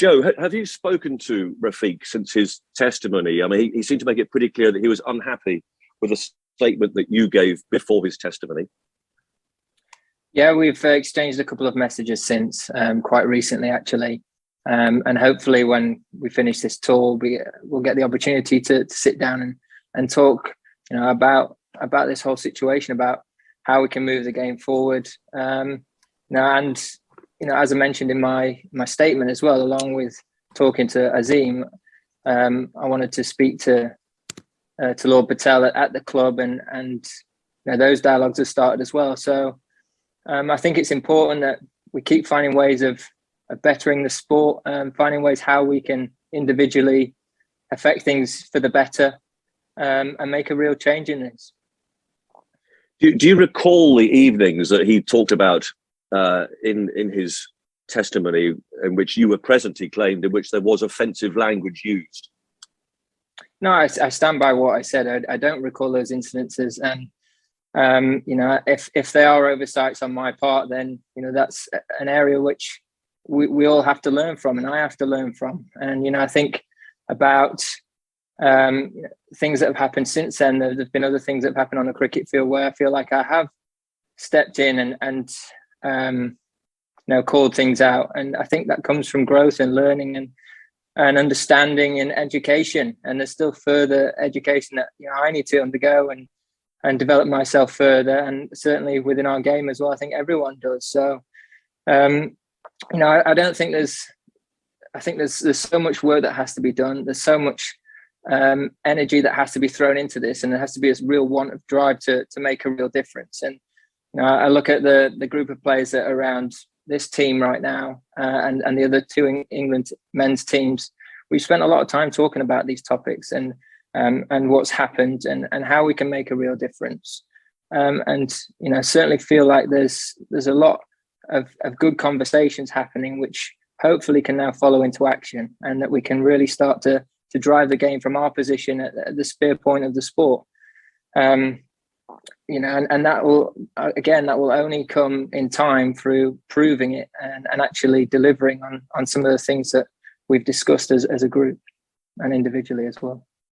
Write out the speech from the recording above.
Joe, have you spoken to Rafiq since his testimony? I mean, he seemed to make it pretty clear that he was unhappy with the statement that you gave before his testimony. Yeah, we've exchanged a couple of messages since, quite recently, actually. And hopefully when we finish this tour, we'll get the opportunity to sit down and talk, about this whole situation, about how we can move the game forward. As I mentioned in my statement as well, along with talking to Azeem, I wanted to speak to Lord Patel at the club, and those dialogues have started as well. So I think it's important that we keep finding ways of bettering the sport, finding ways how we can individually affect things for the better, and make a real change in this. Do you recall the evenings that he talked about in his testimony, in which you were present, he claimed, in which there was offensive language used? No, I stand by what I said. I don't recall those incidences, and if they are oversights on my part, then that's an area which we all have to learn from, and I have to learn from. And I think about things that have happened since then. There's been other things that have happened on the cricket field where I feel like I have stepped in and called things out, and I think that comes from growth and learning and understanding and education. And there's still further education that I need to undergo and develop myself further, and certainly within our game as well. I think everyone does. So I don't think there's so much work that has to be done. There's so much energy that has to be thrown into this, and there has to be a real want of drive to make a real difference. And I look at the group of players that are around this team right now, and the other two England men's teams. We've spent a lot of time talking about these topics and what's happened and how we can make a real difference. Certainly feel like there's a lot of good conversations happening, which hopefully can now follow into action, and that we can really start to drive the game from our position at the spear point of the sport. And that will only come in time through proving it and actually delivering on some of the things that we've discussed as a group and individually as well.